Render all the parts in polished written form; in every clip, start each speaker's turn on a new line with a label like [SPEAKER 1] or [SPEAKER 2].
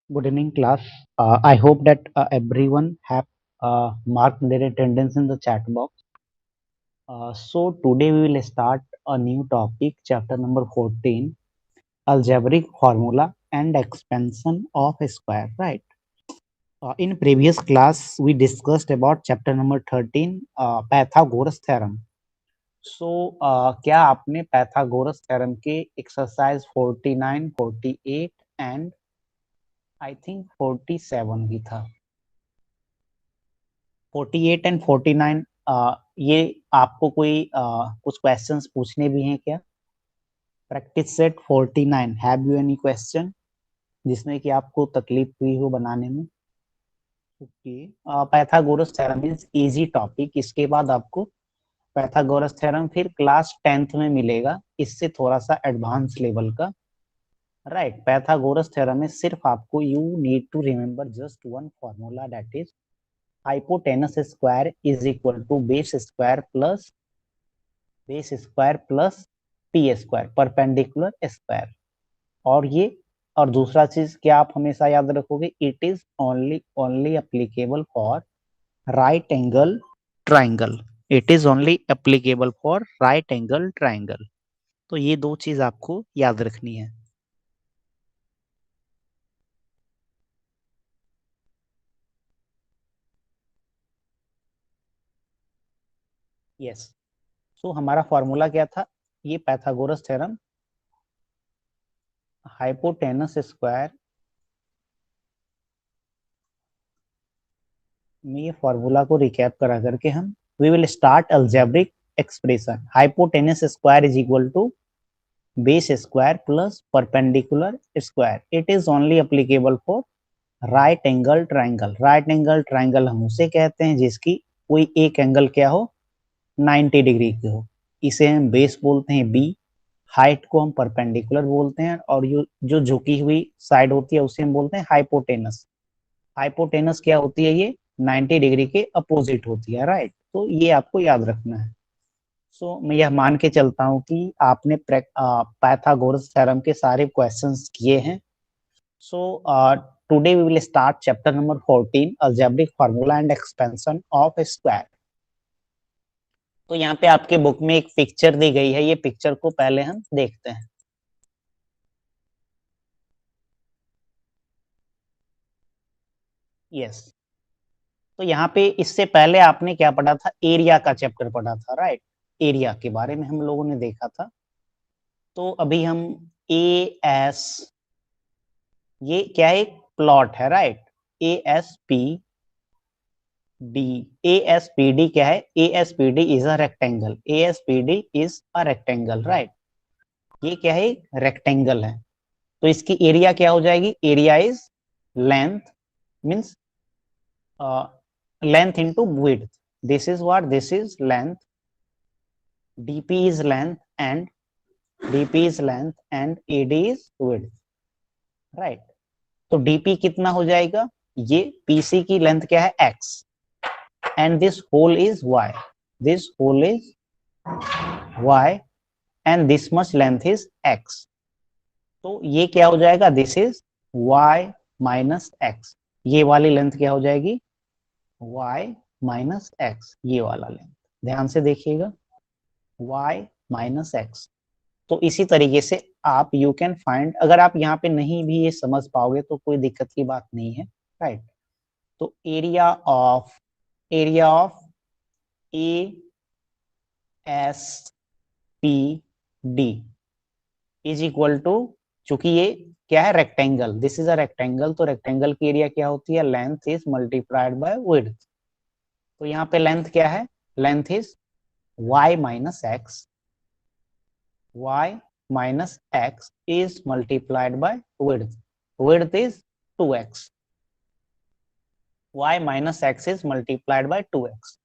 [SPEAKER 1] Good evening, class. I hope that everyone have marked their attendance in the chat box. So today we will start a new topic, chapter number 14, algebraic formula and expansion of a square. Right. In previous class, we discussed about chapter number 13, Pythagoras theorem. So क्या आपने Pythagoras theorem के exercise 49, 48 and I think 47 भी था 48 and 49 ये आपको कोई कुछ questions पूछने भी हैं क्या? Practice set 49 have you any question जिसमें कि आपको तकलीफ हुई हो बनाने में? Okay, Pythagoras theorem is easy topic. इसके बाद आपको पाइथागोरस थ्योरम फिर क्लास 10th में मिलेगा, इससे थोड़ा सा एडवांस लेवल का. राइट, पाइथागोरस थ्योरम में सिर्फ आपको you need to remember just one formula, that is hypotenuse square is equal to base square plus p square perpendicular square. और ये और दूसरा चीज क्या आप हमेशा याद रखोगे, it is only applicable for right angle triangle. It is only applicable for right angle triangle. तो ये दो चीज आपको याद रखनी है. यस, सो हमारा फॉर्मूला क्या था? ये पाइथागोरस थ्योरम, हाइपोटेनस स्क्वायर में ये फॉर्मूला को रिकैप करा करके हम we will start algebraic expression. Hypotenuse square is equal to base square plus perpendicular square. It is only applicable for right angle triangle. Right angle triangle हम उसे कहते हैं जिसकी कोई एक एंगल क्या हो, 90 डिग्री की हो. इसे हम बेस बोलते हैं बी, हाइट को हम परपेंडिकुलर बोलते हैं, और जो झुकी हुई साइड होती है उसे हम बोलते हैं हाइपोटेनस. हाइपोटेनस क्या होती है? ये 90 डिग्री के अपोजिट होती है. राइट, तो ये आपको याद रखना है. सो मैं यह मान के चलता हूं कि आपने पाइथागोरस थ्योरम के सारे क्वेश्चंस किए हैं. So today we will start chapter number 14, algebraic formula and expansion of square. तो यहाँ पे आपके बुक में एक पिक्चर दी गई है, ये पिक्चर को पहले हम देखते हैं. यस, तो यहाँ पे इससे पहले आपने क्या पढ़ा था? एरिया का चैप्टर पढ़ा था. राइट, एरिया के बारे में हम लोगों ने देखा था. तो अभी हम ए एस, ये क्या है? एक प्लॉट है. राइट, ए एस पी डी. ए एस पी डी क्या है? ए S P D is a rectangle. A S P D is a rectangle. Right, ये क्या है? रेक्टेंगल है. तो इसकी एरिया क्या हो जाएगी? Area is length, means length into width. This is what? This is length. dp is length and dp is length and ad is width. Right, तो dp कितना हो जाएगा? ये pc की लेंथ क्या है? x, and this whole is y. This whole is y and this much length is x. तो ये क्या हो जाएगा? This is y minus x. ये वाली लेंथ क्या हो जाएगी? y minus x. ये वाला लेंथ ध्यान से देखिएगा, y माइनस x. तो इसी तरीके से आप यू कैन फाइंड, अगर आप यहाँ पे नहीं भी ये समझ पाओगे तो कोई दिक्कत की बात नहीं है. राइट, तो area of A S P D is equal to, चूंकि ये क्या है? Rectangle. This is a rectangle, तो रेक्टेंगल की एरिया क्या होती है? Length is multiplied by width. तो यहाँ पे लेंथ क्या है? Length is y minus x. y minus x is multiplied by width. Width is 2x. y minus x is multiplied by 2x.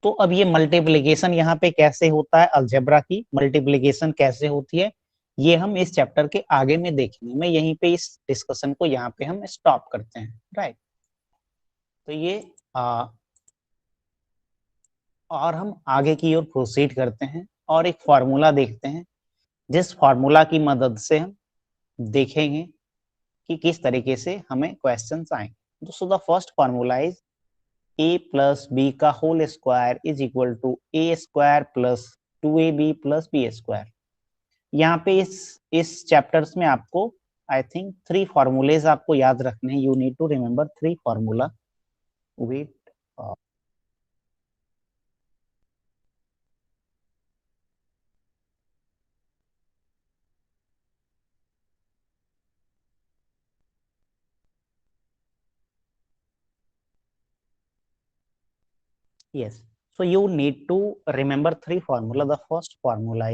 [SPEAKER 1] तो अब ये मल्टीप्लीकेशन यहाँ पे कैसे होता है? अलजेब्रा की मल्टीप्लीकेशन कैसे होती है ये हम इस चैप्टर के आगे में देखेंगे. मैं यहीं पे इस डिस्कशन को यहाँ पे हम स्टॉप करते हैं. राइट, तो ये और हम आगे की ओर प्रोसीड करते हैं और एक फॉर्मूला देखते हैं जिस फॉर्मूला की मदद से हम देखेंगे कि किस तरीके से हमें क्वेश्चंस आएंगे। तो so the first formula is a plus b का whole square is equal to a square plus 2ab plus b square. यहाँ पे इस चैप्टर्स में आपको आई थिंक 3 फॉर्मूलेज आपको याद रखने हैं। You need to remember 3 formula. Wait, yes, so you need to remember 3 formula. The first formula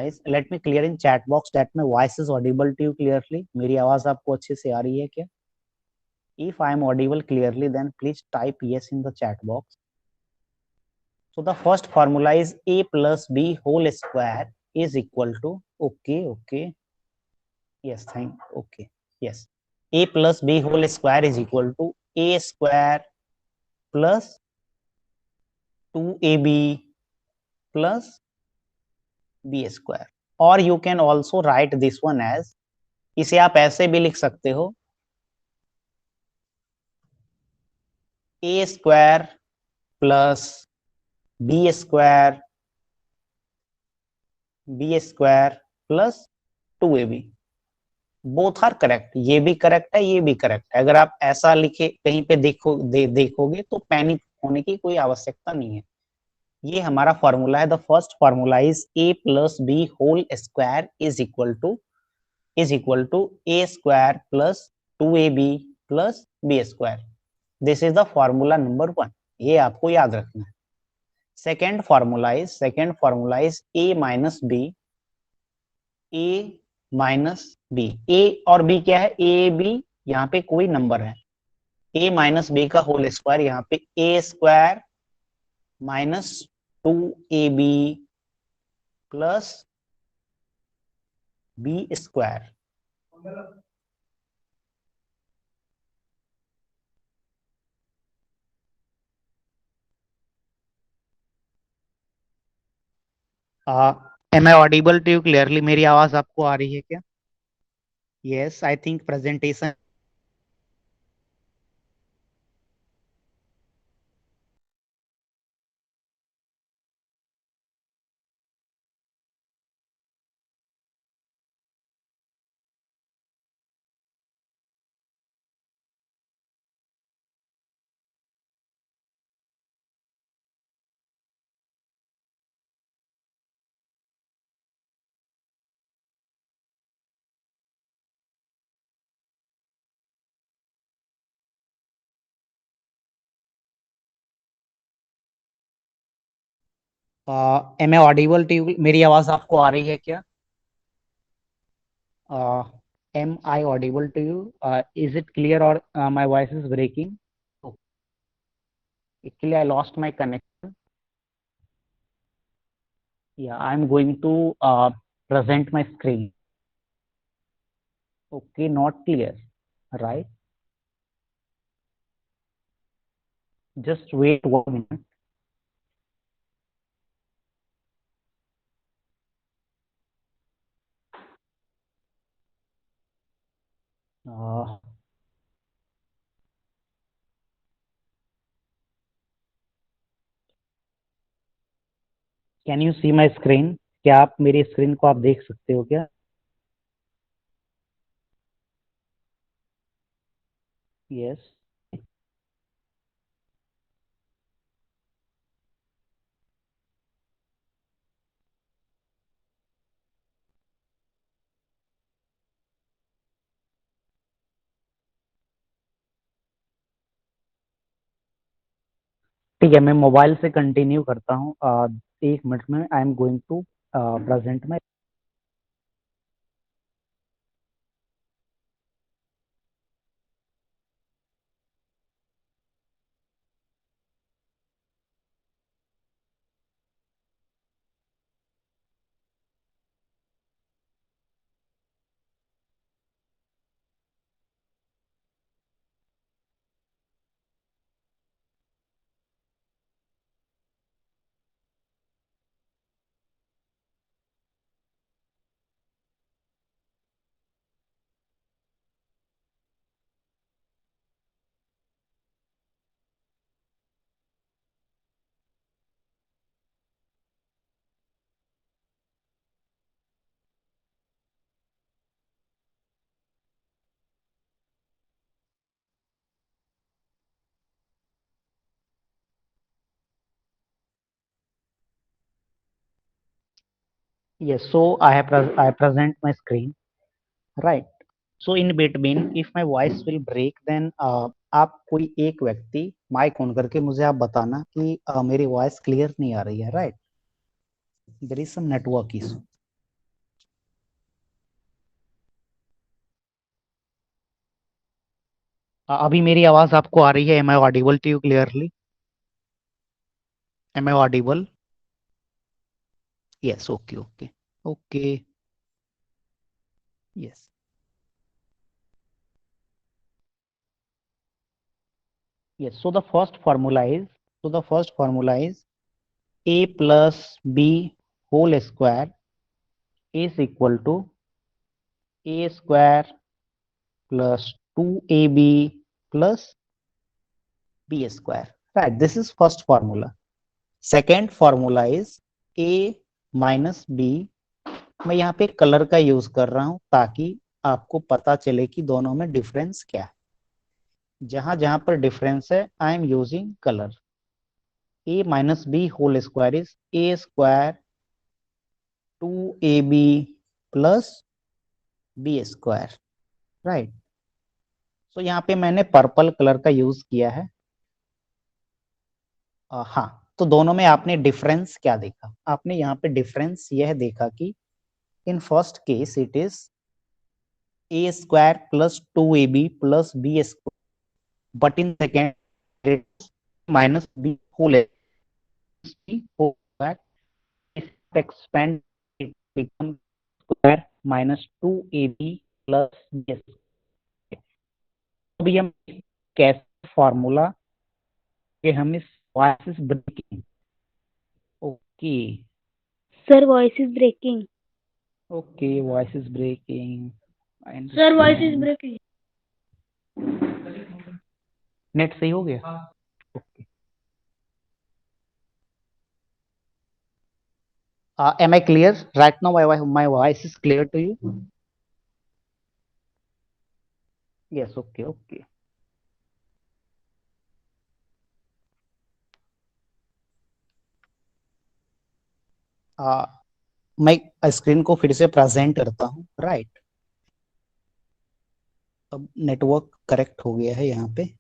[SPEAKER 1] is let me clear in chat box that my voice is audible to you clearly. मेरी आवाज आपको अच्छे से आ रही है क्या? If I am audible clearly, then please type yes in the chat box. So the first formula is a plus b whole square is equal to, okay, yes, okay, yes, a plus b whole square is equal to a square plus 2ab plus b square, or you can also write this one as, इसे आप ऐसे भी लिख सकते हो, a square plus b square plus 2ab। Both are correct, ये भी correct है, ये भी करेक्ट है। अगर आप ऐसा लिखे कहीं पे देखोगे तो पैनिक होने की कोई आवश्यकता नहीं है। ये हमारा फॉर्मूला है। The first formula is a plus b whole square is equal to a square plus 2ab plus b square. This is the formula number 1। ये आपको याद रखना है। Second formula is a minus b, a minus b. A और b क्या है? A B, यहाँ पे कोई नंबर है। ए माइनस बी का होल स्क्वायर, यहाँ पे a square minus 2ab plus b square. Am I audible to you clearly? मेरी आवाज आपको आ रही है क्या? Yes, I think presentation. Am I audible to you? मेरी आवाज आपको आ रही है क्या? Am I audible to you? Is it clear और my voice is breaking? Actually, I lost my connection. Yeah, I'm going to present my screen. Okay, not clear, right? Just wait 1 minute. Uh, can you see my screen? क्या आप मेरी screen को आप देख सकते हो क्या? Yes. ठीक है, मैं मोबाइल से कंटिन्यू करता हूँ। 1 मिनट में I am going to present my. Yes, so I present my screen, right? So in between, if my voice will break, then आप कोई एक व्यक्ति माइक ऑन करके मुझे आप बताना कि मेरी वॉइस क्लियर नहीं आ रही है, right? There is some network issue. अभी मेरी आवाज आपको आ रही है? Am I audible to you clearly? Am I audible? Yes, okay okay okay. Yes. Yes, so the first formula is a plus b whole square is equal to a square plus 2ab plus b square. Right, this is first formula. Second formula is a minus b. मैं यहाँ पे colour का use कर रहा हूं ताकि आपको पता चले कि दोनों में डिफरेंस क्या है. जहां जहां पर डिफरेंस है, I am using colour. a minus b whole square is a square 2ab plus b square, right? So यहाँ पे मैंने पर्पल कलर का यूज किया है. हाँ, तो दोनों में आपने डिफरेंस क्या देखा? आपने यहाँ पे डिफरेंस यह देखा कि in first case it is a square plus 2ab plus b square, but in second minus b whole square expand it become square minus 2ab plus b square. अभी हम कैसे फॉर्मूला कि हम इस voice is breaking. Okay.
[SPEAKER 2] Sir, voice is breaking.
[SPEAKER 1] Okay, voice is breaking.
[SPEAKER 2] Sir, voice is breaking.
[SPEAKER 1] Net सही हो गया? Okay. Am I clear right now? My voice is clear to you? Yes, okay, okay. मैं screen को फिर से present करता हूँ, right? अब नेटवर्क करेक्ट हो गया है यहाँ पे.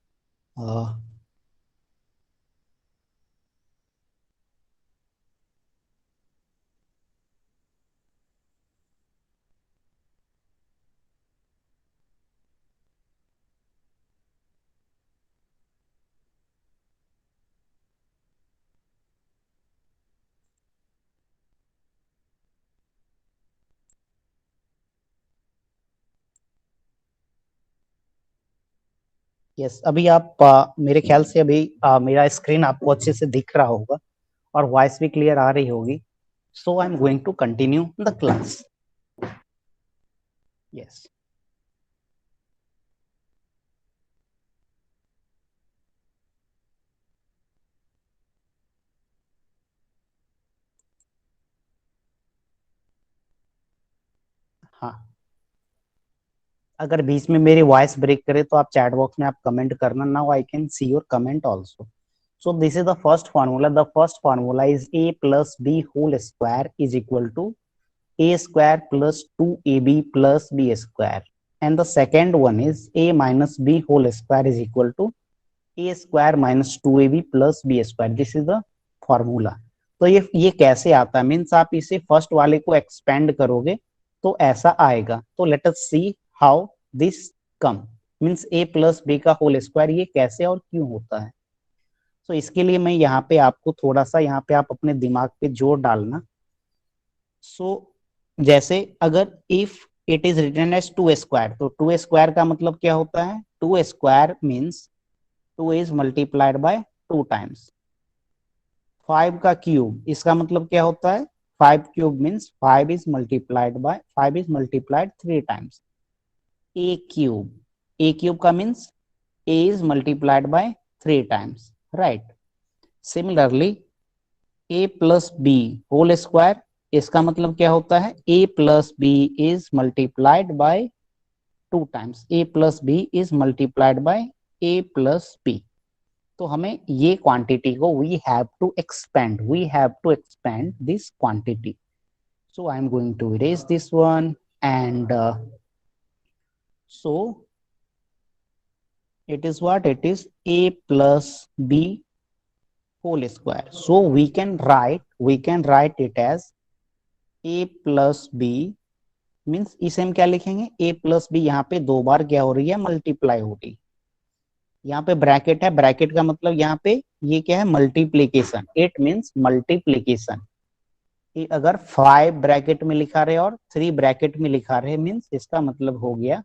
[SPEAKER 1] यस, अभी आप मेरे ख्याल से अभी मेरा स्क्रीन आपको अच्छे से दिख रहा होगा और वॉइस भी क्लियर आ रही होगी. So I am going to continue the class. Yes. हाँ, अगर बीच में मेरी वॉइस ब्रेक करे तो आप चैट बॉक्स में आप कमेंट करना. Now I can see your comment also. So this is the first formula. The first formula is a plus b whole square is equal to a square plus 2ab plus b square. And the second one is a minus b whole square is equal to a square minus 2ab plus b square. This is the formula. तो ये कैसे आता है? Means आप इसे first वाले को expand करोगे तो ऐसा आएगा. तो let us see how this come. Means a plus b का होल स्क्वायर ये कैसे और क्यों होता है. तो इसके लिए मैं यहाँ पे आपको थोड़ा सा यहाँ पे आप अपने दिमाग पे जोर डालना. सो जैसे अगर if it is written as 2 square, तो 2 स्क्वायर का मतलब क्या होता है? 2 square means 2 is multiplied by 2 times. 5 का क्यूब, इसका मतलब क्या होता है? 5 cube means 5 is multiplied by 5 is multiplied 3 times. A cube, a cube का means a is multiplied by 3 times, right? Similarly a plus b whole square, इसका मतलब क्या होता है? a plus b is multiplied by 2 times. a plus b is multiplied by a plus b. तो हमें ये quantity को we have to expand this quantity. So I am going to erase this one, and so it is what? It is a plus b whole square. So we can write it as a plus b, means इसे हम क्या लिखेंगे, a plus B, यहाँ पे दो बार क्या हो रही है, मल्टीप्लाई हो रही, यहाँ पे ब्रैकेट है, ब्रैकेट का मतलब यहाँ पे ये क्या है, मल्टीप्लीकेशन, इट मीन्स मल्टीप्लीकेशन। अगर 5 ब्रैकेट में लिखा रहे और 3 ब्रैकेट में लिखा रहे, मीन्स इसका मतलब हो गया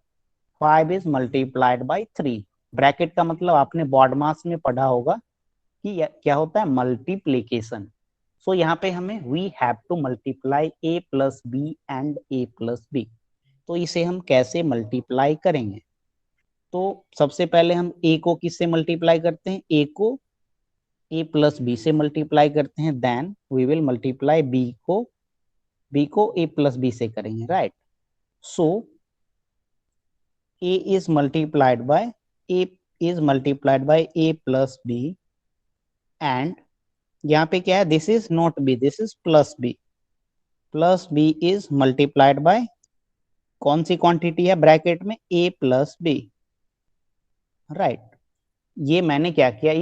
[SPEAKER 1] 5 इज मल्टीप्लाइड बाई 3। ब्रैकेट का मतलब आपने बोर्ड मास में पढ़ा होगा कि क्या होता है, मल्टीप्लीकेशन। सो यहाँ पे हमें we have to multiply a plus b and a plus b. तो इसे हम कैसे मल्टीप्लाई करेंगे? तो सबसे पहले हम ए को किससे मल्टीप्लाई करते हैं, ए को ए प्लस बी से मल्टीप्लाई करते हैं, then we will multiply b को ए प्लस बी से करेंगे, right. So a is multiplied by a plus b, and यहाँ पे क्या है, this is not b, this is plus b is multiplied by कौन सी क्वांटिटी है ब्रैकेट में, ए प्लस बी, राइट। ये मैंने क्या किया,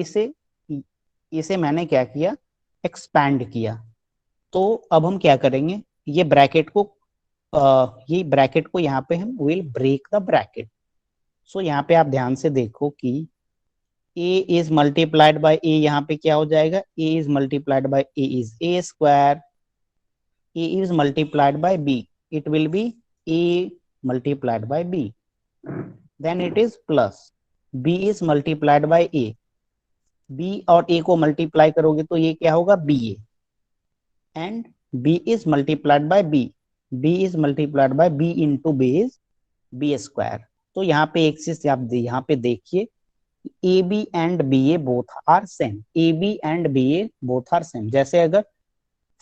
[SPEAKER 1] इसे मैंने क्या किया, एक्सपैंड किया। तो अब हम क्या करेंगे, ये ब्रैकेट को यहाँ पे हम विल ब्रेक द ब्रैकेट। सो यहाँ पे आप ध्यान से देखो कि a is multiplied by a, यहाँ पे क्या हो जाएगा, a is multiplied by a is a square, a is multiplied bye b, it will be a multiplied by b, then it is plus b is multiplied by a, b और a को multiply करोगे तो ये क्या होगा, ba, and b is multiplied by b is multiplied by b into b is b square। तो यहाँ पे एक चीज आप यहाँ पे देखिए, AB and BA both are same, AB and BA both are same। जैसे अगर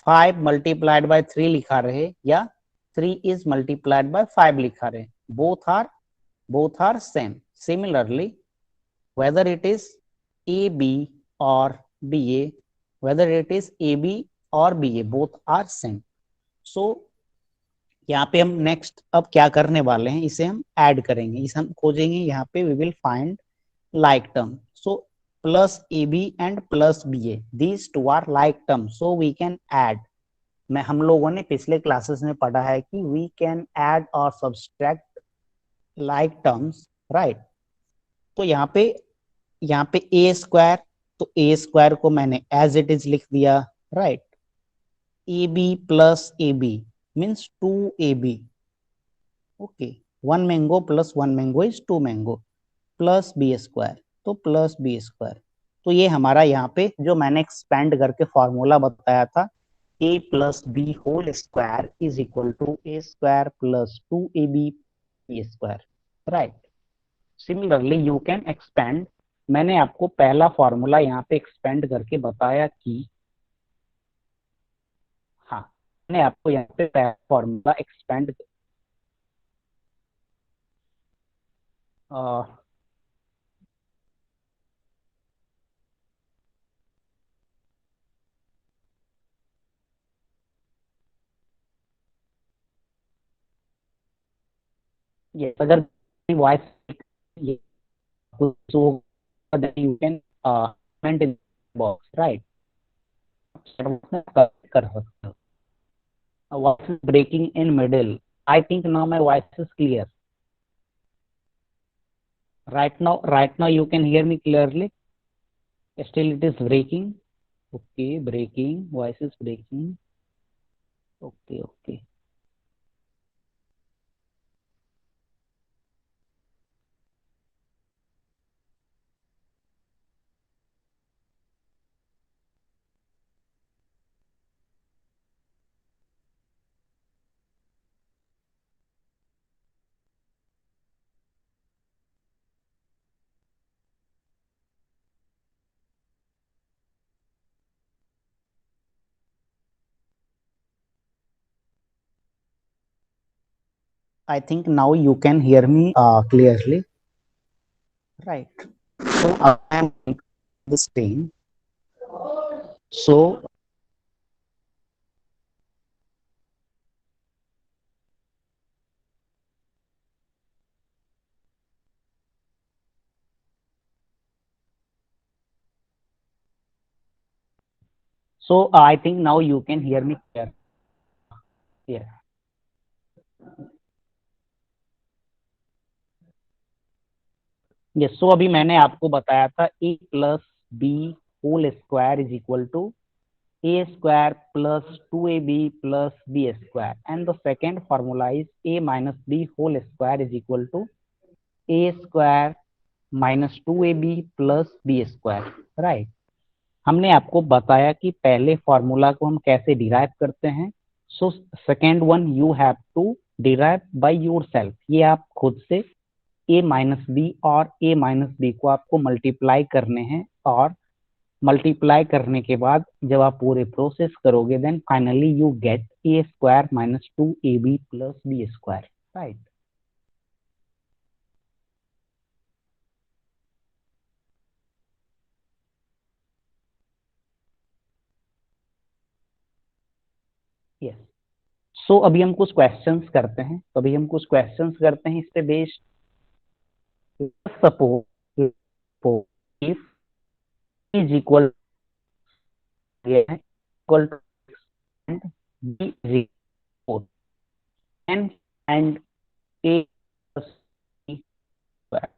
[SPEAKER 1] 5 multiplied by 3 लिखा रहे या 3 is multiplied by 5 लिखा रहे, both are same। Similarly, whether it is AB or BA, whether it is AB or BA, both are same। So यहाँ पे हम नेक्स्ट अब क्या करने वाले हैं, इसे हम ऐड करेंगे, इसे हम खोजेंगे, यहाँ पे we will find like term। So plus AB and plus BA, these two are like term, so we can add। हम लोगों ने पिछले क्लासेस में पढ़ा है कि we can add or subtract like terms, right। तो यहाँ पे a स्क्वायर, तो a स्क्वायर को मैंने एज इट इज लिख दिया, right. AB plus AB means 2AB, okay. 1 mango plus 1 mango is 2 mango, plus b square, तो प्लस बी स्क्वायर। तो ये हमारा यहाँ पे जो मैंने एक्सपेंड करके फॉर्मूला बताया था, a plus b whole square is equal to a square plus 2ab square, right. Similarly you can expand, मैंने आपको पहला फॉर्मूला यहाँ पे एक्सपेंड करके बताया कि, हाँ मैंने आपको यहाँ पे पहला फॉर्मूला एक्सपेंड ये अगर वॉइस ये so then you can comment in box, right। कर सकते हो। Voice is breaking in middle, I think now my voice is clear, right now you can hear me clearly, still it is breaking, okay, breaking, voice is breaking, okay। I think now you can hear me clearly, right। So I am the screen, so So I think now you can hear me clear. Yeah. Yes. So अभी मैंने आपको बताया था a plus b whole square is equal to a square plus 2ab plus b square, and the second formula is a minus b whole square is equal to a square minus 2ab plus b square, right? हमने आपको बताया कि पहले formula को हम कैसे derive करते हैं. So second one you have to derive by yourself. ये आप खुद से a माइनस बी और a माइनस बी को आपको मल्टीप्लाई करने हैं, और मल्टीप्लाई करने के बाद जब आप पूरे प्रोसेस करोगे then finally you get a square minus 2ab plus b square, right? Yes. So अभी हम कुछ क्वेश्चंस करते हैं. इस पे based. suppose if is equal equal to and b is equal and a plus b square.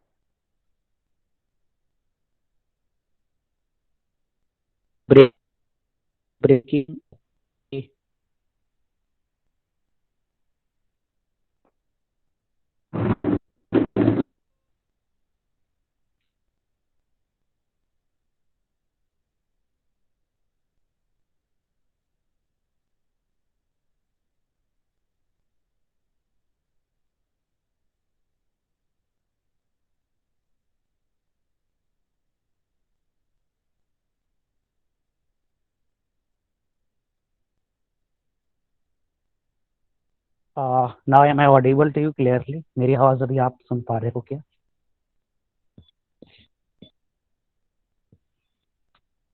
[SPEAKER 1] Breaking a. Now am I audible to you clearly? मेरी आवाज अभी आप सुन पा रहे हो क्या?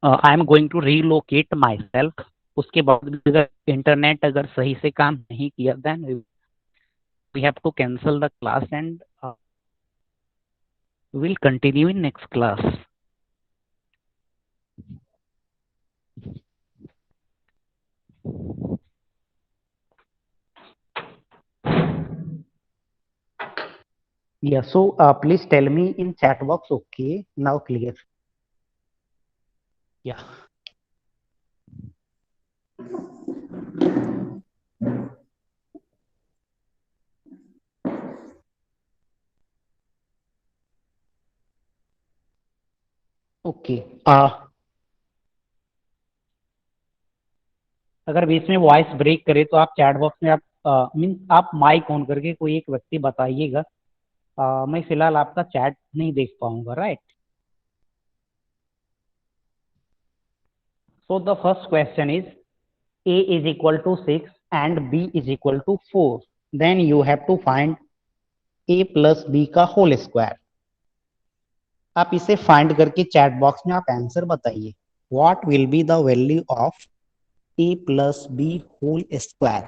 [SPEAKER 1] I am going to relocate myself. उसके बाद अगर इंटरनेट अगर सही से काम नहीं किया then we have to cancel the class and will continue in next class. Yeah, so please tell me in chat box. Okay, now clear. Yeah. Okay. अगर बीच में वॉइस ब्रेक करे तो आप चैट बॉक्स में आप मीन आप mic on करके कोई एक व्यक्ति बताइएगा. मैं फिलहाल आपका चैट नहीं देख पाऊंगा, right? So the first question is a is equal to 6 and b is equal to 4. Then you have to find a plus b का होल स्क्वायर. आप इसे फाइंड करके चैट बॉक्स में आप आंसर बताइए. What will B the value of a plus b whole square?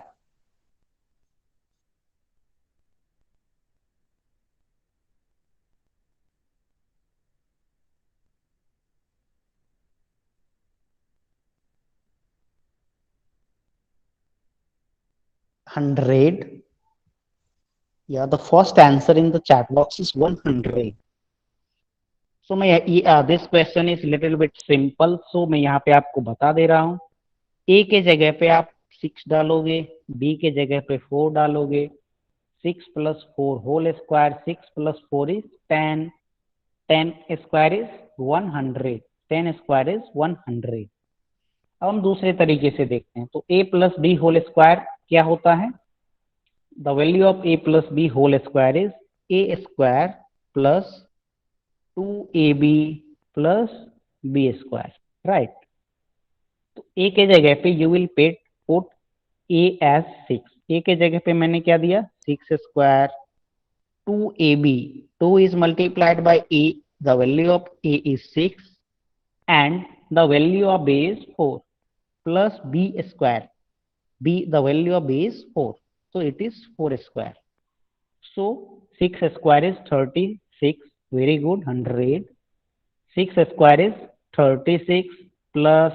[SPEAKER 1] $100. Yeah, the first answer in the chat box is 100. So मैं this question is little bit simple. So मैं यहाँ पे आपको बता दे रहा हूँ. A के जगह पे आप 6 डालोगे, B के जगह पे 4 डालोगे. 6 plus 4 whole square. 6 plus 4 is 10. 10 square is 100. 10 square is 100. अब हम दूसरे तरीके से देखते हैं. तो a plus b whole square क्या होता है? The value of a plus b whole square is a square plus 2ab plus b square, right? तो a के जगह पे you will put a as 6. a के जगह पे मैंने क्या दिया? 6 square. 2ab, 2 is multiplied by a, the value of a is 6 and the value of b is 4 plus b square. b, the value of b is 4, so it is 4 square. So 6 square is 36. Very good. 100. 6 square is 36 plus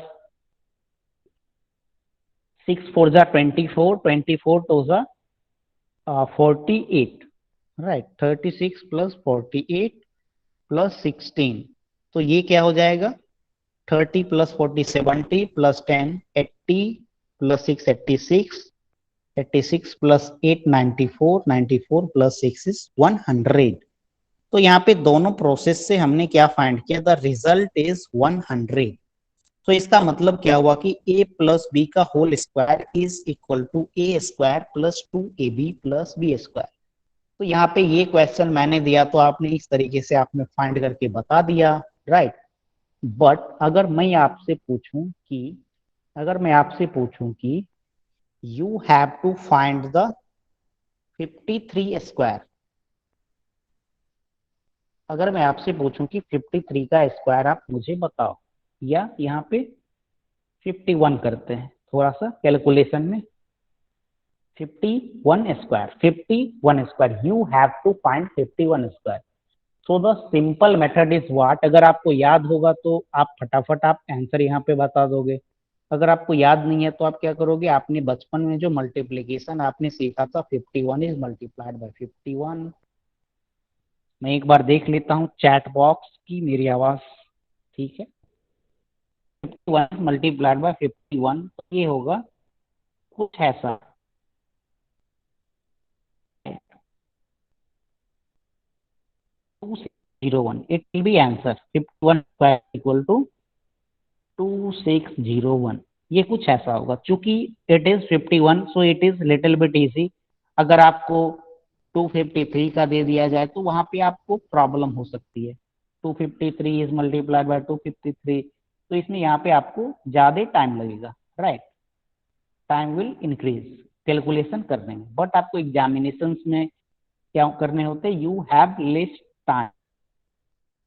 [SPEAKER 1] 6 4 जा 24, 24 2 जा 48, right. 36 plus 48 plus 16, तो ये क्या हो जाएगा? 30 plus 40 70 plus 10 80 plus 6 86, 86 plus 8 94, 94 plus 6 is 100. तो यहाँ पे दोनों प्रोसेस से हमने क्या फाइंड किया? The result is 100. तो इसका मतलब क्या हुआ कि a प्लस बी का whole square is equal to a square plus 2ab plus b square. तो यहाँ पे ये क्वेश्चन मैंने दिया तो आपने इस तरीके से आपने फाइंड करके बता दिया, राइट. बट अगर मैं आपसे पूछूं कि you have to find the 53 square, अगर मैं आपसे पूछूं कि 53 का स्क्वायर आप मुझे बताओ, या यहाँ पे 51 करते हैं थोड़ा सा कैलकुलेशन में, 51 square, you have to find 51 square. So the simple method is what? अगर आपको याद होगा तो आप फटाफट आप आंसर यहाँ पे बता दोगे. अगर आपको याद नहीं है तो आप क्या करोगे? आपने बचपन में जो मल्टीप्लीकेशन आपने सीखा था, 51 इज मल्टीप्लाइड बाय 51. मैं एक बार देख लेता हूँ चैट बॉक्स की मेरी आवाज ठीक है. 51 मल्टीप्लाइड बाय 51, तो ये होगा कुछ ऐसा. 2601, it will be answer 51 square equal to 2601. ये कुछ ऐसा होगा. चूंकि it is 51 so it is little bit easy. अगर आपको 253 का दे दिया जाए तो वहां पे आपको प्रॉब्लम हो सकती है. 253 इज मल्टीप्लाइड बाय 253, तो इसमें यहाँ पे आपको ज्यादा टाइम लगेगा, right. Time will increase calculation करने में. बट आपको एग्जामिनेशन में क्या करने होते हैं? You have less time.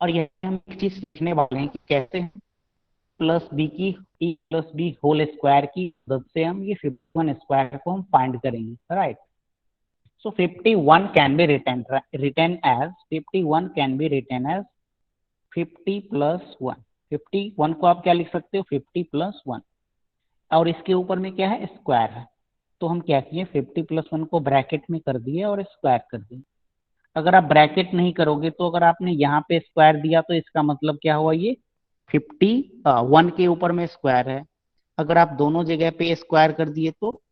[SPEAKER 1] और यह हम एक चीज सीखने वाले हैं कि कैसे प्लस बी की e plus b whole square की मदद से हम ये 51 स्क्वायर को हम फाइंड करेंगे, right. So 51 can be written as 50 plus 1. 51 को आप क्या लिख सकते हो? 50 प्लस 1. और इसके ऊपर में क्या है? स्क्वायर है. तो हम क्या किए? 50 प्लस 1 को ब्रैकेट में कर दिए और स्क्वायर कर दिए. अगर आप ब्रैकेट नहीं करोगे तो अगर आपने यहाँ पे स्क्वायर दिया तो इसका मतलब क्या हुआ? ये 51 के ऊपर में स्क्वायर है. अगर आप दोनों जगह पे स्क्वायर कर दिए तो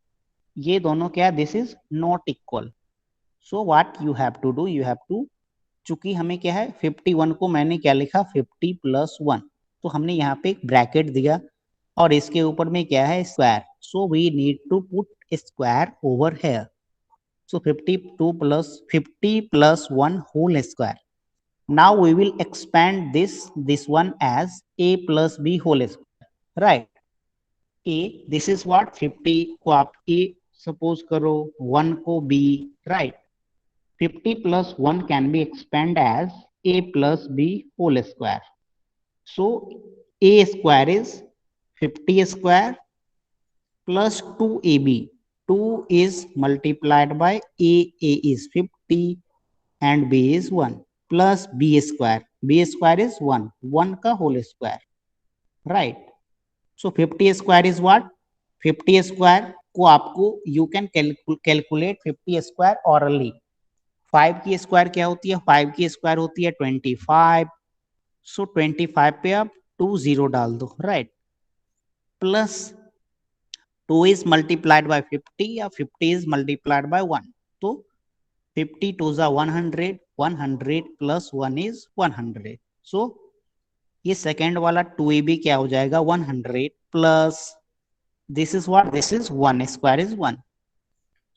[SPEAKER 1] ये दोनों क्या? This is not equal. So what you have to do? You have to, चूंकि हमें क्या है 51 को मैंने क्या लिखा? 50 प्लस 1, तो हमने यहाँ पे एक ब्रैकेट दिया और इसके ऊपर में क्या है? Square. So we need to put square over here. So 50 plus 1 whole square. Now we will expand this one as a plus b whole square. Right. A, this is what? 50 को आप a suppose करो, 1 को b. Right. 50 plus 1 can be expanded as a plus b whole square. So a square is 50 square plus 2ab. 2 is multiplied by a is 50 and b is 1 plus b square. B square is 1. 1 का whole square. Right. So 50 square is what? 50 square को आपको you can calculate 50 square orally. 5 की square क्या होती है? 5 की square होती है 25. सो 25 पे आप 2 0 डाल दो, right. Plus 2 is multiplied by 50 या 50 is multiplied by 1. तो 50 2 is 100, 100 plus 1 is 100. So ये सेकेंड वाला 2ab क्या हो जाएगा? 100 plus this is what? This is 1 square is 1.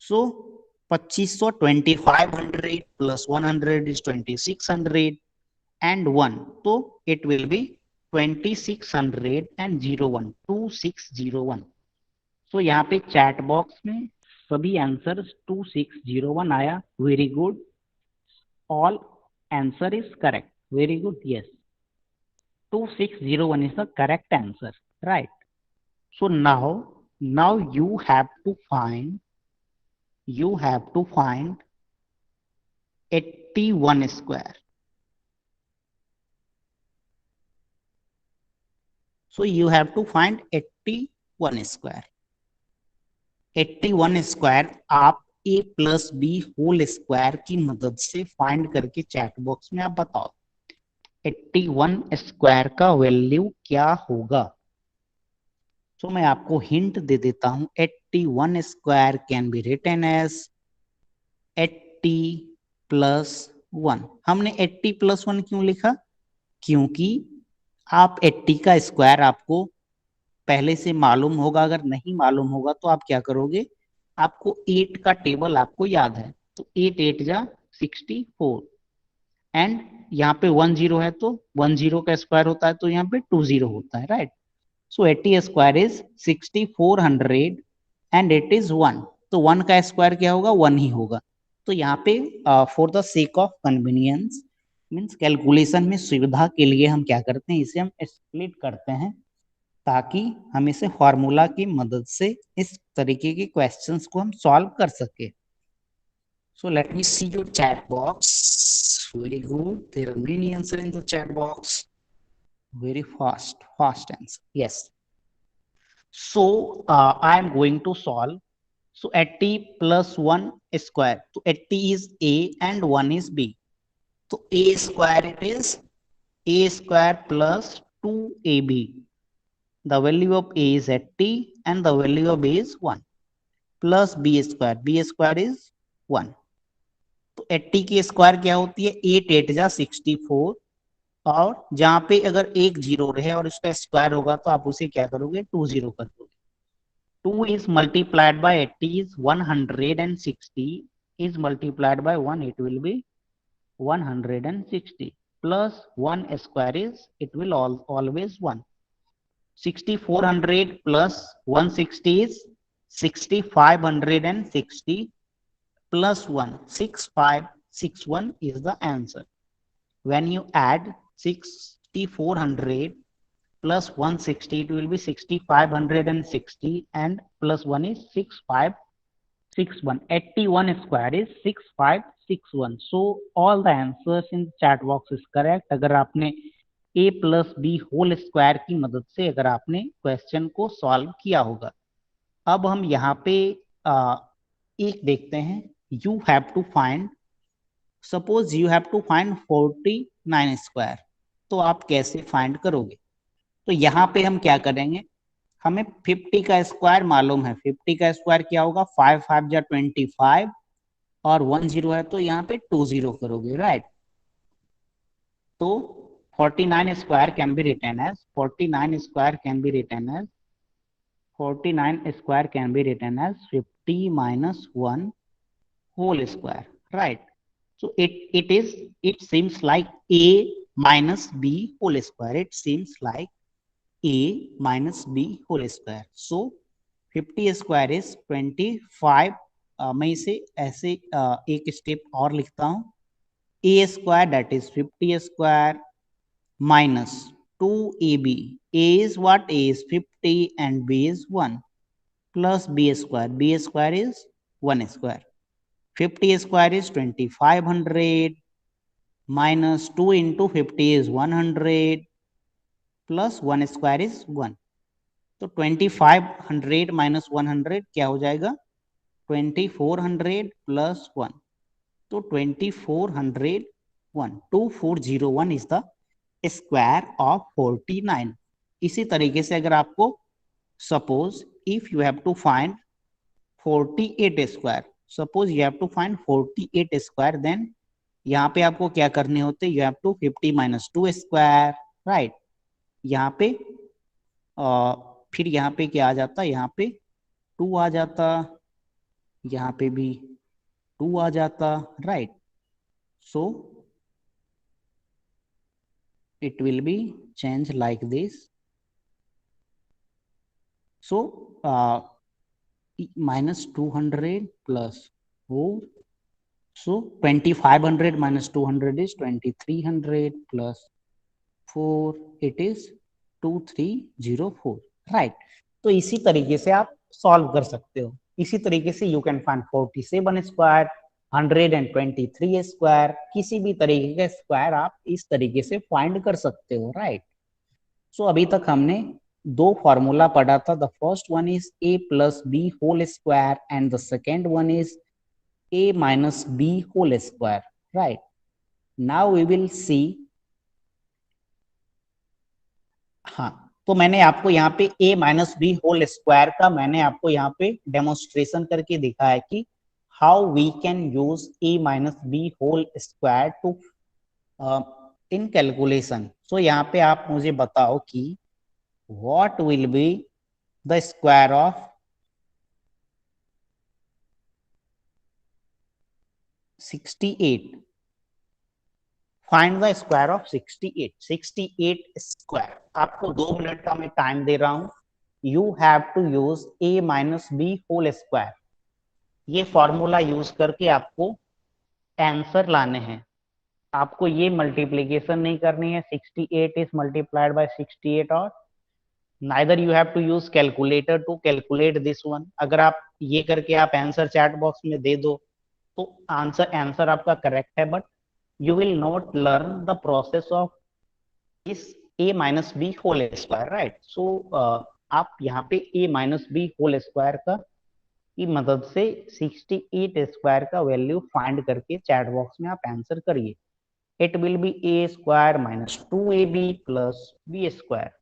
[SPEAKER 1] So 2500, 2500 plus 100 is 2600 and 1. So it will be 2600 and 01, 2601. सो यहाँ पे chat box में सभी आंसर 2601 आया. Very good. All answer is correct. Very good. Yes, 2601 is the correct answer, right. So now you have to find 81 square. So you have to find 81 square. 81 square आप a plus b whole square की मदद से find करके chat box में आप बताओ 81 square का value क्या होगा। तो मैं आपको हिंट दे देता हूं 81 square can be written as 80 plus 1। हमने 80 प्लस 1 क्यों लिखा? क्योंकि आप 80 का स्क्वायर आपको पहले से मालूम होगा, अगर नहीं मालूम होगा तो आप क्या करोगे, आपको 8 का टेबल आपको याद है, तो 8 8 जा 64 एंड यहाँ पे 10 है तो 10 का स्क्वायर होता है, तो यहाँ पे 20 होता है, right. So 80 square is 6400 and it is 1। तो 1 का स्क्वायर क्या होगा? 1 ही होगा। तो यहाँ पे for the sake of convenience means calculation में सुविधा के लिए हम क्या करते हैं, इसे हम स्प्लिट करते हैं ताकि हम इसे फॉर्मूला की मदद से इस तरीके के क्वेश्चंस को हम सॉल्व कर सके। So let me see your chat box. Very good. There are many answers in the chat box. Very fast answer. Yes. So I am going to solve. So 80 plus 1 square. So 80 is A and 1 is B. So A square it is A square plus 2AB. The value of A is 80 and the value of A is 1 plus B square. B square is 1. तो 80 की square क्या होती है? 8 8 जा 64 और जहां पे अगर एक जीरो रहे और उसका स्क्वायर होगा तो आप उसे क्या करोगे? 20 कर दोगे। 2 is multiplied by 80 is 160 is multiplied by 1 it will be 160 plus 1 square is it will always 1. 6400 plus 160 is 6560 plus 1 6561 is the answer. When you add 6400 plus 160 it will be 6560 and plus 1 is 6561. 81 square is 6561. So all the answers in the chat box is correct. अगर आपने a plus b whole square की मदद से अगर आपने question को solve किया होगा। अब हम यहाँ पे एक देखते हैं, you have to find, suppose you have to find 49 square, तो आप कैसे फाइंड करोगे? तो यहाँ पे हम क्या करेंगे, हमें 50 का स्क्वायर मालूम है। 50 का स्क्वायर क्या होगा? 5 5 जा 25 और 10 है तो यहाँ पे 20 करोगे, राइट। तो 49 square can be written as 49 square can be written as 49 square can be written as 50 minus 1 whole square, right? So it seems like a minus b whole square. It seems like a minus b whole square. So 50 square is 25. मैं इसे ऐसे एक step और लिखता हूं, a square that is 50 square minus 2ab. A is what? A is 50 and b is 1 plus b square. B square is 1 square. 50 square is 2500 minus 2 into 50 is 100 plus 1 square is 1. तो 2500 minus 100 क्या हो जाएगा? 2400 plus 1. तो 2401 2401 is the square of 49. इसी तरीके से अगर आपको suppose if you have to find 48 square, suppose you have to find 48 square, then यहाँ पे आपको क्या करने होते? you have to 50 minus 2 square, right? यहाँ पे फिर यहाँ पे क्या आ जाता? यहाँ पे 2 आ जाता, यहाँ पे भी 2 आ जाता, right? So it will be changed like this. So minus 200 plus 4. So 2500 minus 200 is 2300 plus 4 it is 2304, right? तो इसी तरीके से आप सॉल्व कर सकते हो। इसी तरीके से you can find 47 square, 123 square, किसी भी तरीके का स्क्वायर आप इस तरीके से फाइंड कर सकते हो, राइट? सो अभी तक हमने दो फॉर्मूला पढ़ा था. The first one is a plus b whole square and the second one is a minus b whole square. Right, now we will see. हाँ, तो मैंने आपको यहाँ पे a minus b whole square का मैंने आपको यहाँ पे डेमोन्स्ट्रेशन करके दिखाया कि how we can use a minus b whole square to in calculation. So यहाँ पे आप मुझे बताओ कि what will be the square of 68. Find the square of 68. 68 square. आपको 2 मिनट का मैं टाइम दे रहा हूं. You have to use a minus b whole square. ये फॉर्मूला यूज करके आपको आंसर लाने हैं. आपको ये मल्टीप्लीकेशन नहीं करनी है. 68 इज मल्टीप्लाइड बाय 68 और neither you have to use calculator to calculate this one. अगर आप ये करके आप आंसर चैट बॉक्स में दे दो तो आंसर आपका करेक्ट है, but you will not learn the process of this a minus b whole square, right? So आप यहाँ पे a minus b whole square का की मदद से 68 स्क्वायर का वैल्यू फाइंड करके चैट बॉक्स में आप आंसर करिए. It will be a square minus 2ab plus b square.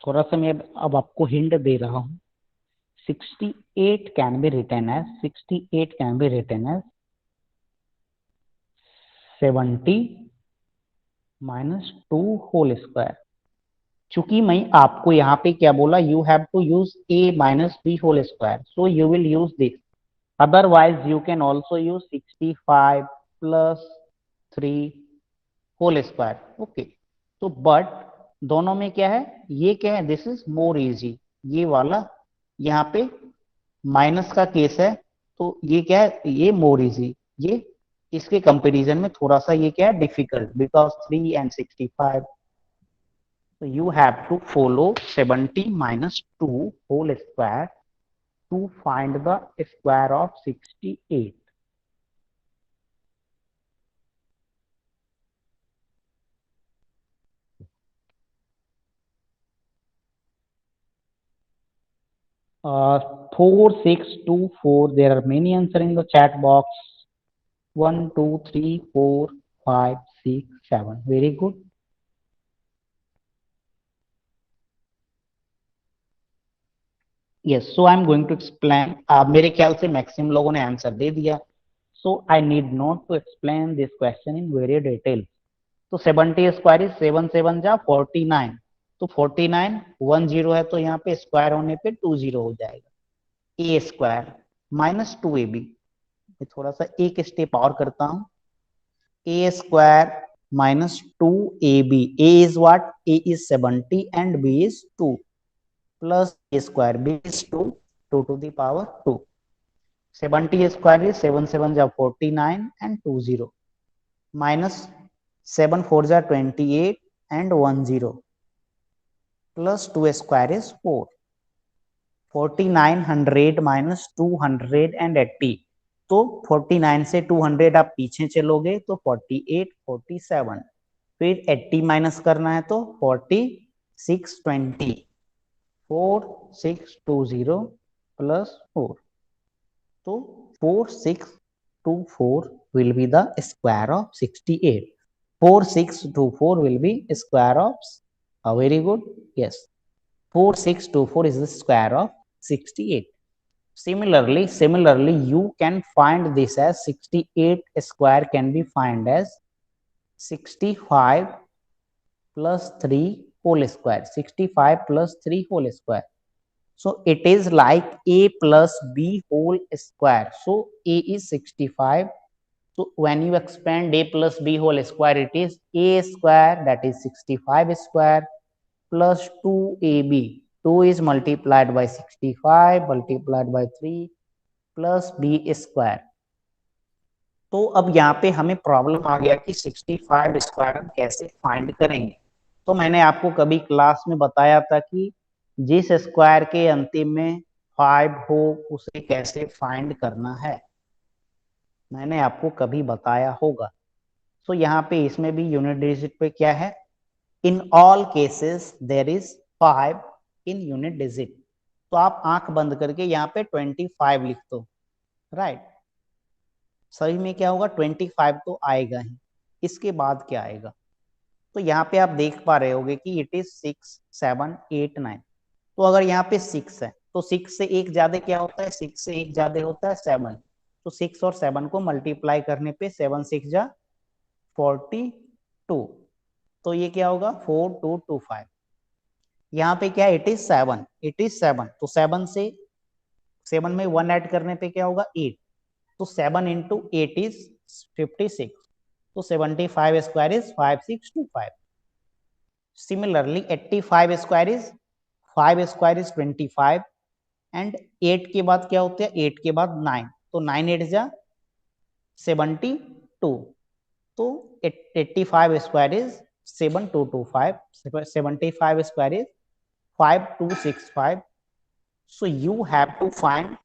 [SPEAKER 1] थोड़ा सा मैं अब आपको हिंट दे रहा हूं. 68 can be written as 70 minus 2 whole square. चूंकि मैं आपको यहाँ पे क्या बोला, you have to use a minus b whole square, so you will use this. Otherwise you can also use 65 plus 3 whole square. Okay, तो बट दोनों में क्या है, ये क्या है, दिस इज मोर इजी. ये वाला यहाँ पे माइनस का केस है, तो ये क्या है, ये मोर इजी. ये इसके कंपैरिजन में थोड़ा सा ये क्या है, difficult, because 3 and 65. So you have to follow 70 minus 2 whole square to find the square of 68. Uh, 4624. There are many answers in the chat box. 1, 2, 3, 4, 5, 6, 7. Very good. Yes, so I'm going to explain. मेरे ख्याल से maximum लोगों ने answer दे दिया. So I need not to explain this question in very detail. तो 70 square is 7 7 जा 49. तो 49 10 है, तो यहाँ पे स्क्वायर होने पे 20 हो जाएगा. A square minus 2ab. मैं थोड़ा सा एक स्टेप और करता हूं. A square minus 2ab. A is what, a is 70 and b is 2 plus a square, b is 2, 2 to the power 2. 70 square is 7 7 जा 49 एंड 20 माइनस 7 4 जा 28 and 10 plus 2 square is 4. 4900 minus 280. तो 49 से 200 आप पीछे चलोगे तो 48 47. फिर 80 माइनस करना है तो 4620. 4620 प्लस 4. तो 4624 will be the square of 68. 4624 will be square of very good. Yes, 4624 is the square of 68. Similarly, you can find this as 68 square can be found as 65 plus 3 whole square. 65 plus 3 whole square. So it is like a plus b whole square. So a is 65 So when you expand a plus b whole square, it is a square, that is 65 square, plus 2ab. 2 is multiplied by 65 multiplied by 3 plus b square. तो अब यहाँ पे हमें problem आ गया कि 65 square हम कैसे find करेंगे। तो मैंने आपको कभी क्लास में बताया था कि जिस स्क्वायर के अंतिम में 5 हो उसे कैसे फाइंड करना है, मैंने आपको कभी बताया होगा। तो यहाँ पे इसमें भी यूनिट डिजिट पे क्या है, in all cases there is 5 in unit digit. तो आप आंख बंद करके यहाँ पे 25 लिख दो, राइट। सही में क्या होगा, 25 तो आएगा ही, इसके बाद क्या आएगा। तो यहाँ पे आप देख पा रहे होगे कि इट इज 6 7 8 9। तो अगर यहाँ पे 6 है तो 6 से एक ज्यादा क्या होता है, 6 से एक ज्यादा होता है 7। तो 6 और 7 को मल्टीप्लाई करने पे 7 6 जा 42। तो ये क्या होगा 4225। यहाँ पे क्या, इट इज 7, इट इज 7। तो 7 से 7 में 1 ऐड करने पे क्या होगा 8। तो 7 इंटू 8 इज 56। तो 75 square is 5625। Similarly 85 square is 5 square is 25 and 8 के बाद क्या होते हैं, 8 के बाद 9। तो 9 8 जा 72। तो 85 square is 7225, 75 square is 5265। So you have to find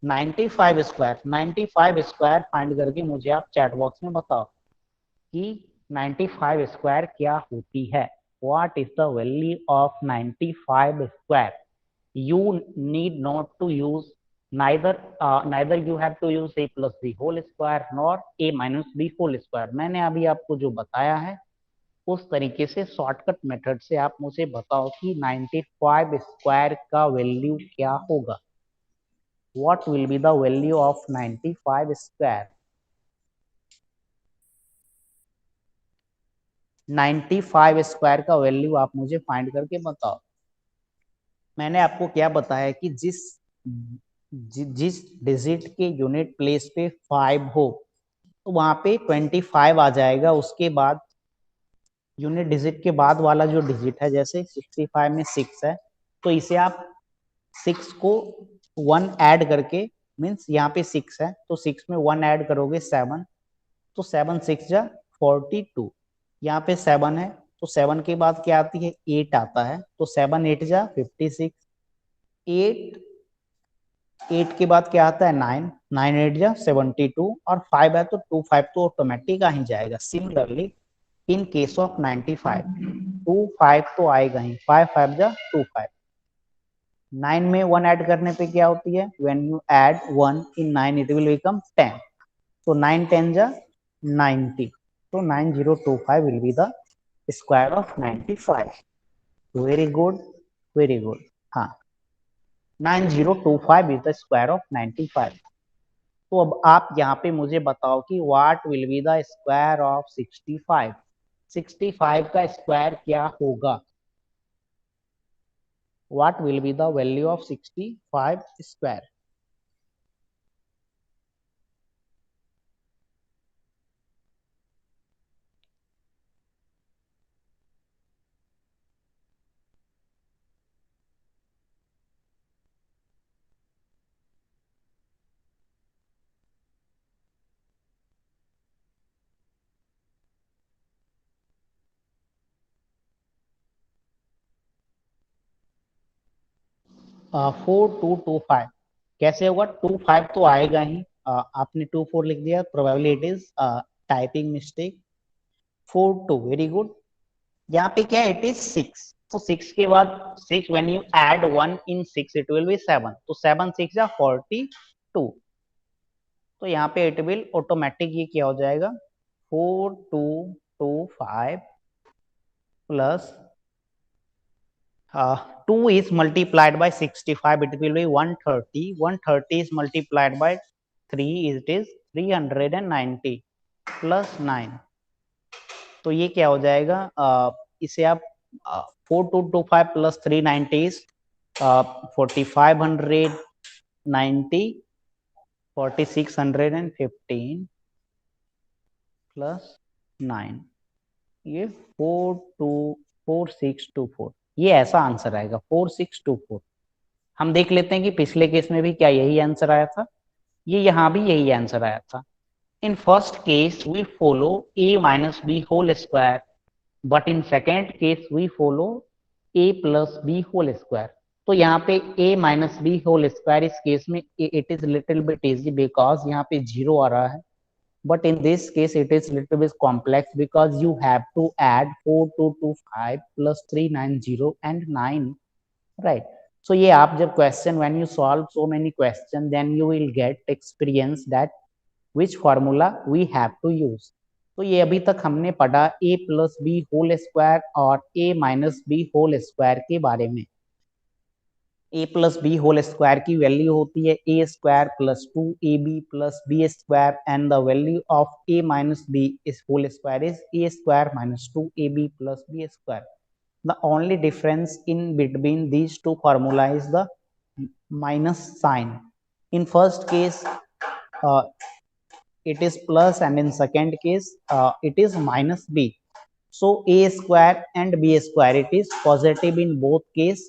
[SPEAKER 1] 95 square. 95 square find करके मुझे आप चैट बॉक्स में बताओ कि 95 स्क्वायर क्या होती है। What is the value of 95 square? You need not to use neither you have to use a plus b whole square nor a minus b whole square। मैंने अभी आपको जो बताया है उस तरीके से शॉर्टकट मेथड से आप मुझे बताओ कि 95 स्क्वायर का वैल्यू क्या होगा। What will be the value of 95 square? 95 square का वैल्यू आप मुझे फाइंड करके बताओ। मैंने आपको क्या बताया कि जिस डिजिट के यूनिट प्लेस पे 5 हो तो वहां पे 25 आ जाएगा। उसके बाद यूनिट डिजिट के बाद वाला जो डिजिट है, जैसे 65 में 6 है तो इसे आप 6 को 1 ऐड करके, मीन्स यहाँ पे 6 है तो 6 में 1 ऐड करोगे 7। तो 7 6 जा 42। यहाँ पे 7 है तो 7 के बाद क्या आती है 8 आता है। तो 7 8 जा 56। 8 के बाद क्या आता है 9, 9 8 जा 72 और 5 है तो 25 तो ऑटोमेटिक आ ही जाएगा। सिमिलरली इन केस ऑफ 95 25 तो आएगा ही, 5 5 जा 25। 9 में 1 ऐड करने पे क्या होती है, when you add 1 in 9 it will become 10। तो 9 10 जा 90। तो 9025 will be the square of 95। Very good, very good. हाँ, 9025 is the square of 95। तो अब आप यहाँ पे मुझे बताओ कि what will be the square of 65। 65 का स्क्वायर क्या होगा। What will be the value of 65 square? Four two two five कैसे होगा, 25 तो आएगा ही। आपने 24 लिख दिया, probably it is typing mistake. 42 very good. यहाँ पे क्या है, इट इज 6। तो 6 के बाद 6 when you add 1 in 6 it will be 7। तो 7 6 जा 42। तो यहाँ पे इट विल ऑटोमेटिक ये क्या हो जाएगा 4225 plus 2 is multiplied by 65, it will be 130। 130 is multiplied by 3, it is 390 plus 9। तो ये क्या हो जाएगा, इसे आप 4225 plus 390 is 4590, 4615 प्लस 9, ये 4624, ये ऐसा आंसर आएगा 4624। हम देख लेते हैं कि पिछले केस में भी क्या यही आंसर आया था, ये यहाँ भी यही आंसर आया था। In first case we follow a minus b whole square, but in second case we follow a plus b whole square. तो यहाँ पे a minus b whole square, इस केस में it is little bit easy because यहाँ पे 0 आ रहा है, but in this case it is little bit complex because you have to add 4225 plus 390 and 9, right? So ये आप जब question, when you solve so many questions, then you will get experience that which formula we have to use. तो ये अभी तक हमने पढ़ा a plus b whole square और a minus b whole square के बारे में। a plus b whole square की वैल्यू होती है a square plus 2ab plus b square, and the value of a minus b is whole square is a square minus 2ab plus b square. The only difference in between these two formula is the minus sign. In first case it is plus, and in second case it is minus b. So a square and b square, it is positive in both case,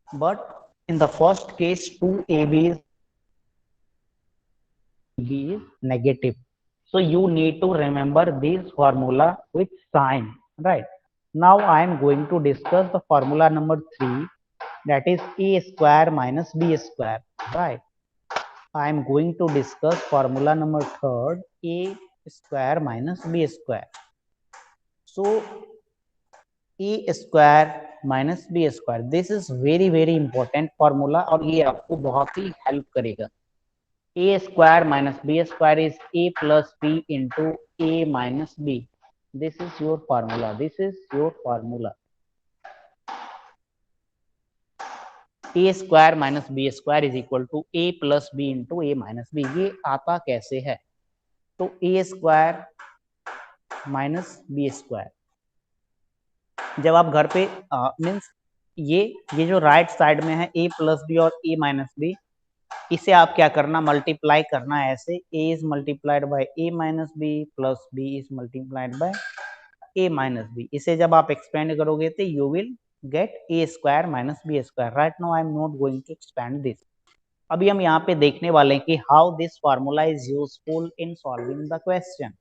[SPEAKER 1] but in the first case 2ab is negative. So you need to remember this formula with sign, right? Now I am going to discuss the formula number 3, that is a square minus b square, right? I am going to discuss formula number 3, a square minus b square. So a square minus b square, this is very important formula और ये आपको बहुत ही help करेगा। a square minus b square is a plus b into a minus b. This is your formula. This is your formula. a square minus b square is equal to a plus b into a minus b. ये आता कैसे है? तो a square minus b square, जब आप घर पे means ये जो राइट साइड में है a प्लस बी और a माइनस बी, इसे आप क्या करना, मल्टीप्लाई करना ऐसे, a is multiplied by a minus b plus b is multiplied by a minus b. इसे जब आप एक्सपेंड करोगे तो you will get a square minus b square. Right now I am not going to expand this. अभी हम यहाँ पे देखने वाले हैं कि how this formula is useful in solving the question.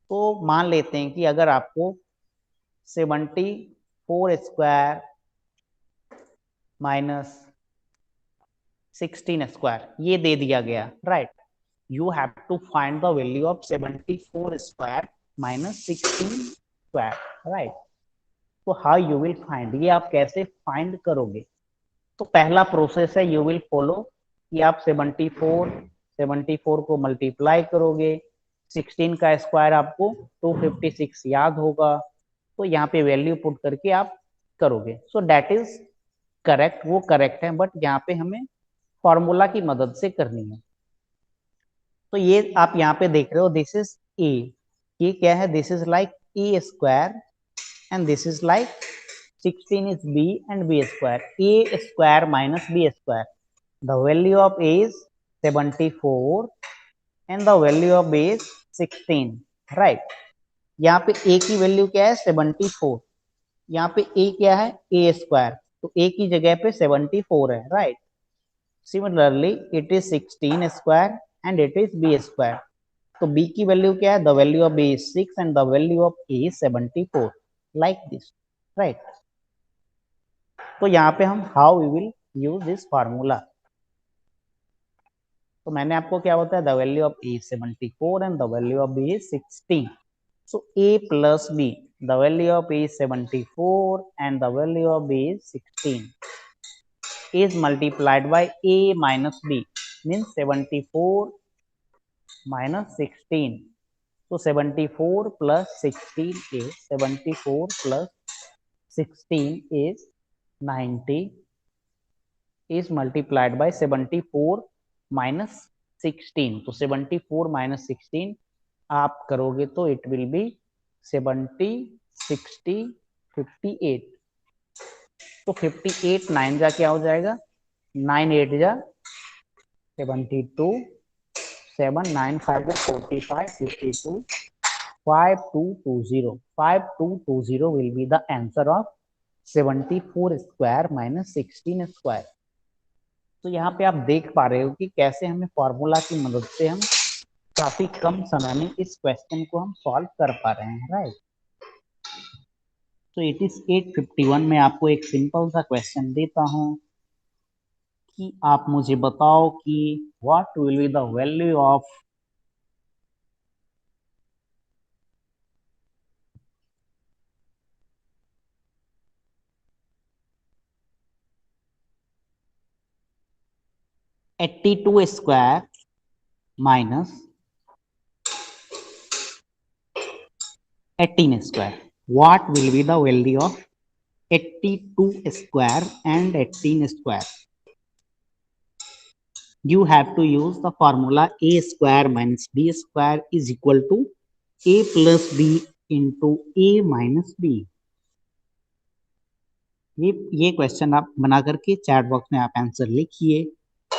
[SPEAKER 1] तो मान लेते हैं कि अगर आपको 74 स्क्वायर माइनस 16 स्क्वायर ये दे दिया गया, right? You have to find the value of 74 square minus 16 square, right? तो हाउ यू विल फाइंड, ये आप कैसे फाइंड करोगे? तो पहला प्रोसेस है, यू विल फॉलो कि आप 74 को मल्टीप्लाई करोगे, 16 का स्क्वायर आपको 256 याद होगा, तो यहाँ पे वैल्यू पुट करके आप करोगे। सो दैट इज करेक्ट, वो करेक्ट है, बट यहाँ पे हमें फॉर्मूला की मदद से करनी है। तो ये आप यहाँ पे देख रहे हो, दिस इज ए, ये क्या है, this is like a square and this is like 16 is b and b square, a square minus b square. The value of a is 74 and the value of b is 16, right? यहाँ पे a की value क्या है 74, यहाँ पे a क्या है a square, तो a की जगह पे 74 है, right? Similarly it is 16 square and it is b square, तो b की वैल्यू क्या है, the value of b is 6 and the value of a is 74, like this, right? तो यहाँ पे हम how we will use this formula, तो मैंने आपको क्या बताया, the value of a 74 and the value of b is 16. So a plus b, the value of a 74 and the value of b is 16 is multiplied by a minus b, means 74 minus 16. So 74 plus 16 is 74 plus 16 is 90 is multiplied by 74 minus 16. तो 74 minus 16 आप करोगे तो it will be 70, 60, 58. तो 58 9 जा क्या हो जाएगा, 9 8 जा 72, 7 9 5 जा 45, 52, 5220 will be the answer of 74 square minus 16 square. तो यहाँ पे आप देख पा रहे हो कि कैसे हमें फॉर्मूला की मदद से हम काफी कम समय में इस क्वेश्चन को हम सॉल्व कर पा रहे हैं, राइट। तो इट इज 8:51 में आपको एक सिंपल सा क्वेश्चन देता हूं कि आप मुझे बताओ कि what will B the value of (82 square minus 18 square. What will be the value of 82 square and 18 square? You have to use the formula a square minus b square is equal to a plus b into a minus b. ये question आप बना करके chat box में आप answer लिखिए।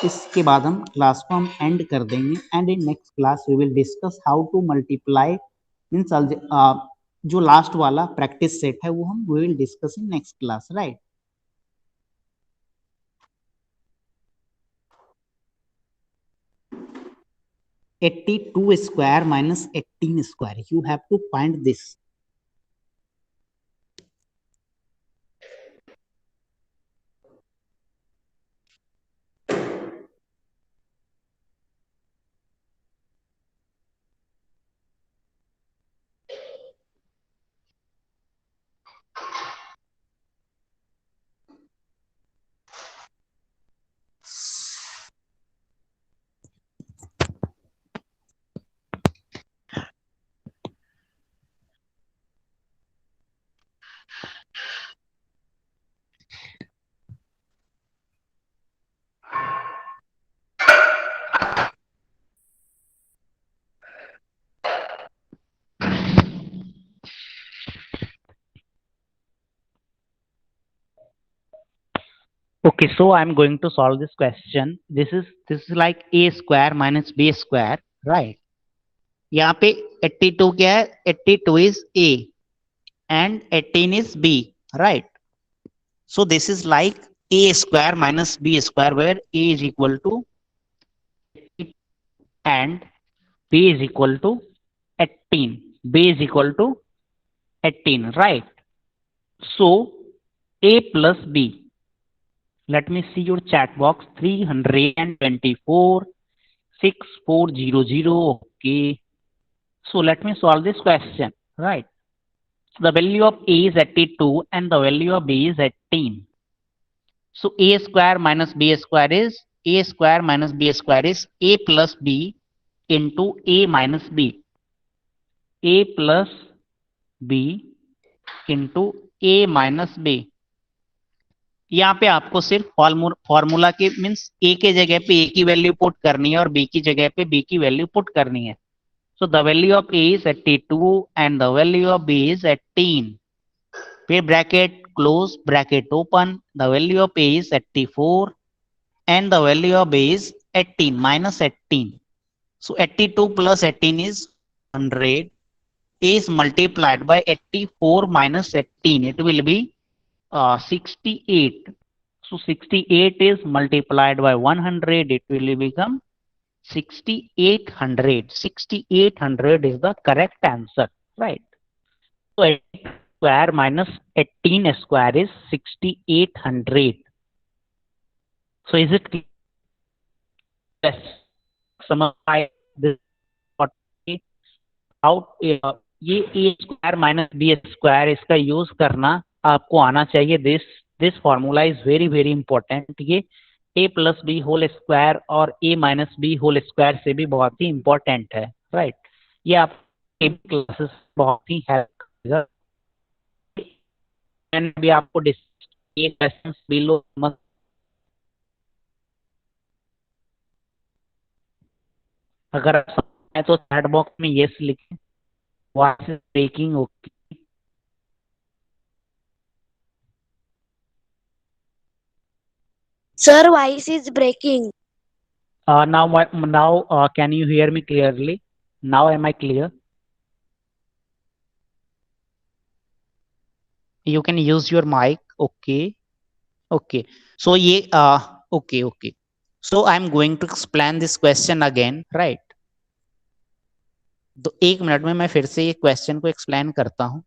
[SPEAKER 1] इसके बाद हम क्लास को हम एंड कर देंगे and in next class we will discuss how to multiply means जो लास्ट वाला प्रैक्टिस सेट है वो हम we will discuss in next class, right. (82 square minus 18 square. You have to find this. Okay, so I'm going to solve this question. This is like a square minus b square, right? यहाँ पे 82 क्या है? 82 is a and 18 is b, right? So this is like a square minus b square, where a is equal to and b is equal to 18. b is equal to 18, right? So a plus b. Let me see your chat box. 324 6400. Okay. So let me solve this question, right? The value of a is 82 and the value of b is 18. So a square minus b square is a square minus b square is a plus b into a minus b. a plus b into a minus b. यहाँ पे आपको सिर्फ formula के means ए के जगह पे ए की value put करनी है और बी की जगह पे बी की वैल्यू पुट करनी है। So the value of a is 82 and the value of b is 18। फिर bracket close bracket open, the value of a is 84 and the value of b is 18 minus 18। So 82 plus 18 is 100 is multiplied by 84 minus 18, it will be 68. So 68 is multiplied by 100, it will become 6800. 6800 is the correct answer, right? So 8 square minus 18 square is 6800. So is it clear? Yes. This out ये ए square minus b square इसका use करना आपको आना चाहिए। This formula is very very important. ये ए plus b whole square और ए minus b whole square से भी बहुत ही इंपॉर्टेंट है, राइट। ये आप क्लासेस बहुत ही हेल्प करेगा। मैंने भी आपको ये क्वेश्चन बिलो अगर आप समझे तो चैट बॉक्स में यस लिखें। Voice is breaking. Okay.
[SPEAKER 2] Sir, voice is breaking.
[SPEAKER 1] Now can you hear me clearly? Now am I clear? You can use your mic. Okay. Okay. So ये okay, okay. So I'm going to explain this question again, right? तो 1 minute में मैं फिर से ये question को explain करता हूं.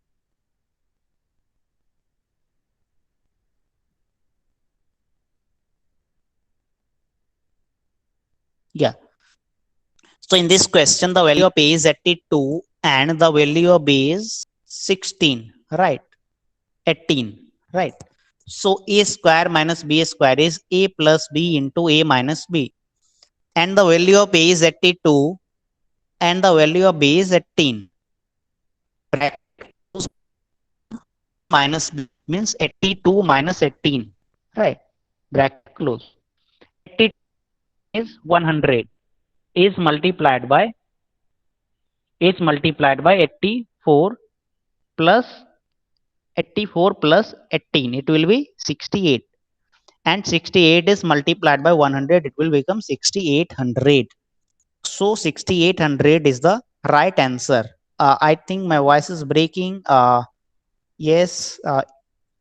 [SPEAKER 1] Yeah. So in this question, the value of A is 82 and the value of B is 16, right? 18, right? So A square minus B square is A plus B into A minus B. And the value of A is 82 and the value of B is 18. Minus B means 82 minus 18, right? Bracket close. 82 is 100 is multiplied by 84 plus 18, it will be 68, and 68 is multiplied by 100, it will become 6800. So 6800 is the right answer. I think my voice is breaking. Yes.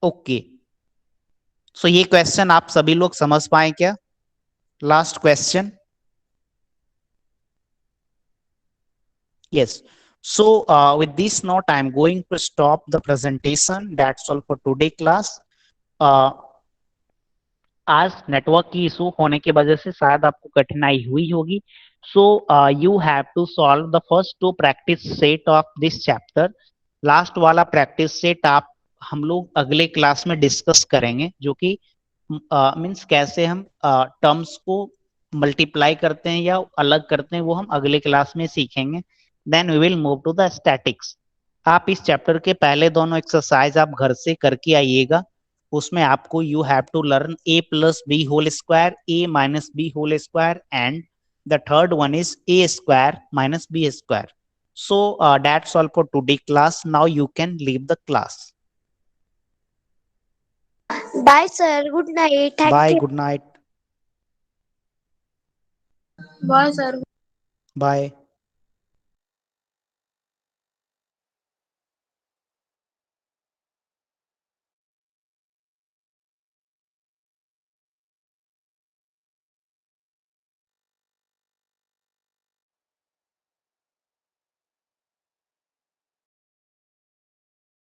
[SPEAKER 1] Okay. So ये question आप सभी लोग समझ पाए क्या? Last question. Yes. So with this note, I am going to stop the presentation. That's all for today class. आज network की issue होने की वजह से शायद आपको कठिनाई हुई होगी. So you have to solve the first 2 practice set of this chapter. Last वाला प्रैक्टिस सेट आप हम लोग अगले क्लास में डिस्कस करेंगे, जो कि मीन्स कैसे हम टर्म्स को मल्टीप्लाई करते हैं या अलग करते हैं, वो हम अगले क्लास में सीखेंगे. Then we will move to the statics. आप इस चैप्टर के पहले दोनों एक्सरसाइज आप घर से करके आइएगा. उसमें आपको you have to learn a plus b whole square, a minus b whole square, and the third one is a square minus b square. So that's all for today class. Now you can leave the class.
[SPEAKER 2] Bye, sir. Good night. Thank
[SPEAKER 1] Bye.
[SPEAKER 2] you.
[SPEAKER 1] Good night.
[SPEAKER 2] Bye, sir.
[SPEAKER 1] Bye.